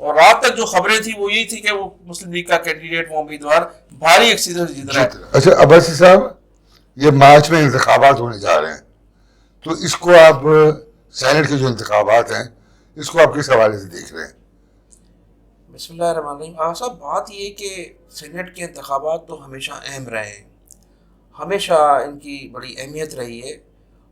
اور رات تک جو خبریں تھیں وہ یہی تھی کہ وہ مسلم لیگ کا کینڈیڈیٹ، وہ امیدوار بھاری اکثریت سے جیت رہا ہے۔ اچھا عباسی صاحب، یہ مارچ میں انتخابات ہونے جا رہے ہیں، تو اس کو آپ سینٹ کے جو انتخابات ہیں اس کو آپ کس حوالے سے دیکھ رہے ہیں؟ بسم اللہ الرحمن الرحیم۔ صاحب بات یہ کہ سینٹ کے انتخابات تو ہمیشہ اہم رہے ہیں، ہمیشہ ان کی بڑی اہمیت رہی ہے،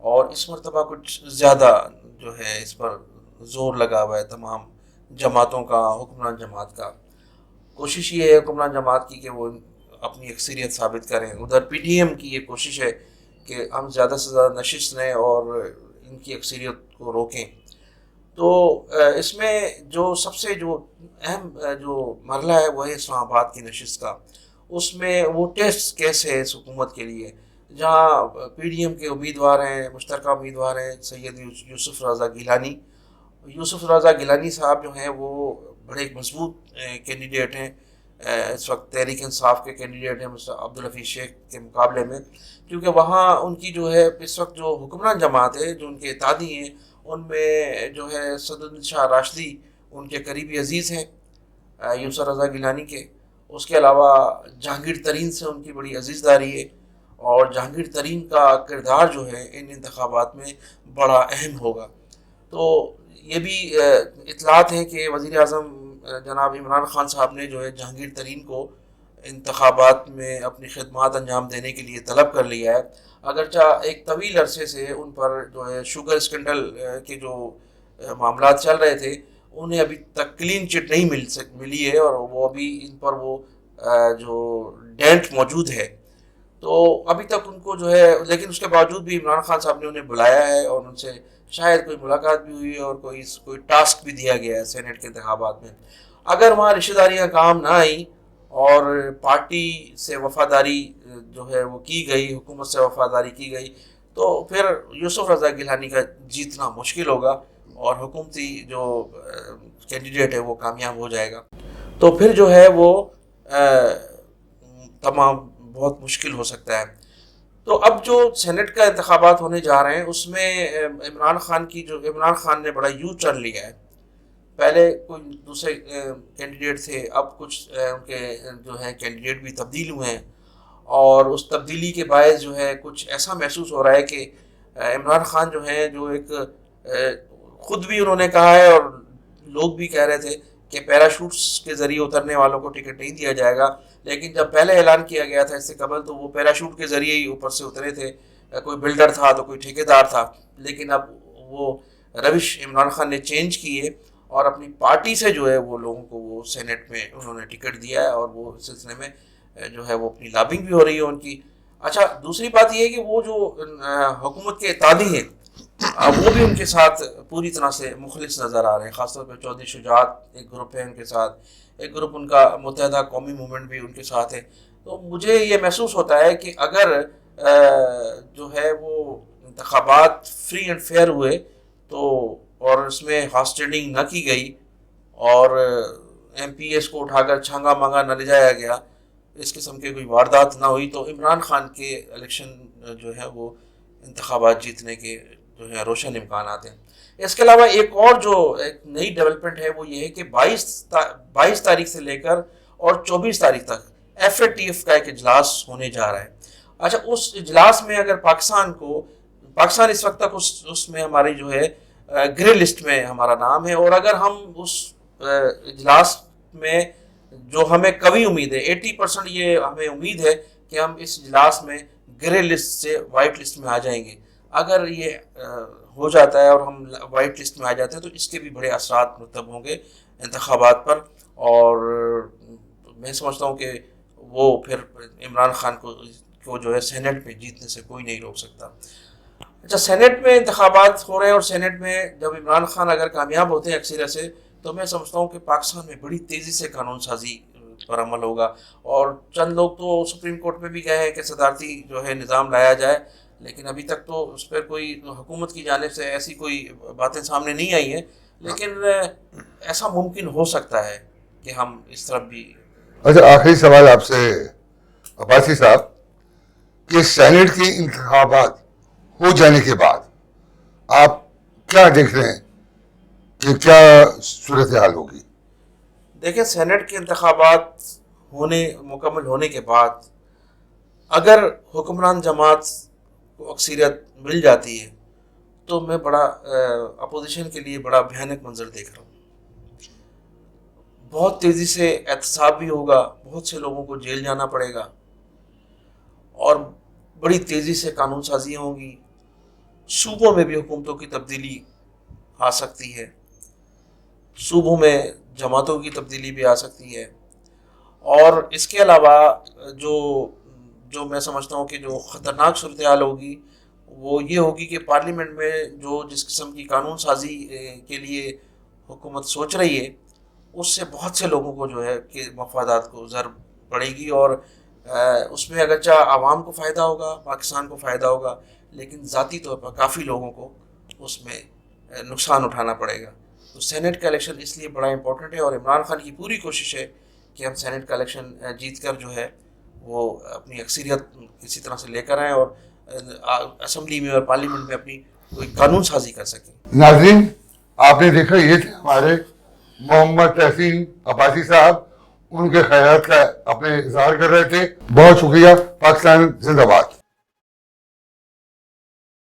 اور اس مرتبہ کچھ زیادہ جو ہے اس پر زور لگا ہوا ہے تمام جماعتوں کا، حکمران جماعت کا۔ کوشش یہ ہے حکمران جماعت کی کہ وہ اپنی اکثریت ثابت کریں۔ ادھر پی ڈی ایم کی یہ کوشش ہے کہ ہم زیادہ سے زیادہ نشست لیں اور ان کی اکثریت کو روکیں۔ تو اس میں جو سب سے جو اہم جو مرحلہ ہے وہ ہے اسلام آباد کی نشست کا۔ اس میں وہ ٹیسٹ کیس ہے اس حکومت کے لیے، جہاں پی ڈی ایم کے امیدوار ہیں، مشترکہ امیدوار ہیں سید یوسف رضا گیلانی۔ یوسف رضا گیلانی صاحب جو ہیں وہ بڑے مضبوط کینڈیڈیٹ ہیں، اس وقت تحریک انصاف کے کینڈیڈیٹ ہیں مسٹر عبدالحفیظ شیخ کے مقابلے میں، کیونکہ وہاں ان کی جو ہے اس وقت جو حکمران جماعت ہے، جو ان کے اتحادی ہیں، ان میں جو ہے صدر شاہ راشدی ان کے قریبی عزیز ہیں یوسف رضا گیلانی کے۔ اس کے علاوہ جہانگیر ترین سے ان کی بڑی عزیزداری ہے، اور جہانگیر ترین کا کردار جو ہے ان انتخابات میں بڑا اہم ہوگا۔ تو یہ بھی اطلاعات ہیں کہ وزیر اعظم جناب عمران خان صاحب نے جو ہے جہانگیر ترین کو انتخابات میں اپنی خدمات انجام دینے کے لیے طلب کر لیا ہے، اگرچہ ایک طویل عرصے سے ان پر جو ہے شوگر اسکینڈل کے جو معاملات چل رہے تھے، انہیں ابھی تک کلین چٹ نہیں ملی ہے، اور وہ ابھی ان پر وہ جو ڈینٹ موجود ہے، تو ابھی تک ان کو جو ہے، لیکن اس کے باوجود بھی عمران خان صاحب نے انہیں بلایا ہے، اور ان سے شاید کوئی ملاقات بھی ہوئی ہے، اور کوئی ٹاسک بھی دیا گیا ہے سینٹ کے انتخابات میں۔ اگر وہاں رشتہ داریاں کام نہ آئیں اور پارٹی سے وفاداری جو ہے وہ کی گئی، حکومت سے وفاداری کی گئی، تو پھر یوسف رضا گیلانی کا جیتنا مشکل ہوگا، اور حکومتی جو کینڈیڈیٹ ہے وہ کامیاب ہو جائے گا۔ تو پھر جو ہے وہ تمام بہت مشکل ہو سکتا ہے۔ تو اب جو سینٹ کا انتخابات ہونے جا رہے ہیں اس میں عمران خان نے بڑا یو ٹرن لیا ہے۔ پہلے کوئی دوسرے کینڈیڈیٹ تھے، اب کچھ ان کے جو ہیں کینڈیڈیٹ بھی تبدیل ہوئے ہیں، اور اس تبدیلی کے باعث جو ہے کچھ ایسا محسوس ہو رہا ہے کہ عمران خان جو ہیں، جو ایک خود بھی انہوں نے کہا ہے اور لوگ بھی کہہ رہے تھے کہ پیراشوٹس کے ذریعے اترنے والوں کو ٹکٹ نہیں دیا جائے گا، لیکن جب پہلے اعلان کیا گیا تھا اس سے قبل تو وہ پیراشوٹ کے ذریعے ہی اوپر سے اترے تھے، کوئی بلڈر تھا تو کوئی ٹھیکیدار تھا، لیکن اب وہ روش عمران خان نے چینج کی ہے، اور اپنی پارٹی سے جو ہے وہ لوگوں کو وہ سینٹ میں انہوں نے ٹکٹ دیا ہے، اور وہ اس سلسلے میں جو ہے وہ اپنی لابنگ بھی ہو رہی ہے ان کی۔ اچھا، دوسری بات یہ ہے کہ وہ جو حکومت کے اتحادی ہیں وہ بھی ان کے ساتھ پوری طرح سے مخلص نظر آ رہے ہیں، خاص طور پہ چودھری شجاعت ایک گروپ ہے ان کے ساتھ، ایک گروپ ان کا متحدہ قومی موومنٹ بھی ان کے ساتھ ہے۔ تو مجھے یہ محسوس ہوتا ہے کہ اگر جو ہے وہ انتخابات فری اینڈ فیئر ہوئے تو، اور اس میں ہاسٹرڈنگ نہ کی گئی، اور ایم پی ایس کو اٹھا کر چھانگا مانگا نہ لے جایا گیا، اس قسم کے کوئی واردات نہ ہوئی، تو عمران خان کے الیکشن جو ہے وہ انتخابات جیتنے کے جو ہے روشن امکانات ہیں۔ اس کے علاوہ ایک اور جو ایک نئی ڈیولپمنٹ ہے وہ یہ ہے کہ 22 تاریخ سے لے کر اور 24 تاریخ تک ایف اے ٹی ایف کا ایک اجلاس ہونے جا رہا ہے۔ اچھا، اس اجلاس میں اگر پاکستان اس وقت تک اس میں ہماری جو ہے گرے لسٹ میں ہمارا نام ہے، اور اگر ہم اس اجلاس میں جو ہمیں قوی امید ہے 80% یہ ہمیں امید ہے کہ ہم اس اجلاس میں گرے لسٹ سے وائٹ لسٹ میں آ جائیں گے۔ اگر یہ ہو جاتا ہے اور ہم وائٹ لسٹ میں آ جاتے ہیں تو اس کے بھی بڑے اثرات مرتب ہوں گے انتخابات پر، اور میں سمجھتا ہوں کہ وہ پھر عمران خان کو جو ہے سینٹ میں جیتنے سے کوئی نہیں روک سکتا۔ اچھا، سینٹ میں انتخابات ہو رہے ہیں، اور سینٹ میں جب عمران خان اگر کامیاب ہوتے ہیں اکثریت سے، تو میں سمجھتا ہوں کہ پاکستان میں بڑی تیزی سے قانون سازی پر عمل ہوگا، اور چند لوگ تو سپریم کورٹ میں بھی گئے ہیں کہ صدارتی جو ہے نظام لایا جائے، لیکن ابھی تک تو اس پر کوئی حکومت کی جانب سے ایسی کوئی باتیں سامنے نہیں آئی ہیں، لیکن ایسا ممکن ہو سکتا ہے کہ ہم اس طرف بھی۔ اچھا، آخری سوال آپ سے عباسی صاحب، کہ سینٹ کے انتخابات ہو جانے کے بعد آپ کیا دیکھ رہے ہیں کہ کیا صورتحال ہوگی؟ دیکھیں سینٹ کے انتخابات مکمل ہونے کے بعد اگر حکمران جماعت کو اکثریت مل جاتی ہے تو میں بڑا اپوزیشن کے لیے بڑا بھیانک منظر دیکھ رہا ہوں. بہت تیزی سے احتساب بھی ہوگا, بہت سے لوگوں کو جیل جانا پڑے گا, اور بڑی تیزی سے قانون سازیاں ہوں گی. صوبوں میں بھی حکومتوں کی تبدیلی آ سکتی ہے, صوبوں میں جماعتوں کی تبدیلی بھی آ سکتی ہے. اور اس کے علاوہ جو میں سمجھتا ہوں کہ جو خطرناک صورتحال ہوگی وہ یہ ہوگی کہ پارلیمنٹ میں جس قسم کی قانون سازی کے لیے حکومت سوچ رہی ہے اس سے بہت سے لوگوں کو جو ہے کہ مفادات کو ضرب پڑے گی, اور اس میں اگرچہ عوام کو فائدہ ہوگا, پاکستان کو فائدہ ہوگا, لیکن ذاتی طور پر کافی لوگوں کو اس میں نقصان اٹھانا پڑے گا. تو سینٹ کا الیکشن اس لیے بڑا امپورٹنٹ ہے, اور عمران خان کی پوری کوشش ہے کہ ہم سینٹ کا الیکشن جیت کر جو ہے وہ اپنی اکثریت کسی طرح سے لے کر آئیں اور اسمبلی میں اور پارلیمنٹ میں اپنی کوئی قانون سازی کر سکیں. ناظرین, آپ نے دیکھا یہ تھے ہمارے محمد تحسین عباسی صاحب, ان کے خیالات کا اپنے اظہار کر رہے تھے. بہت شکریہ. پاکستان زندہ باد.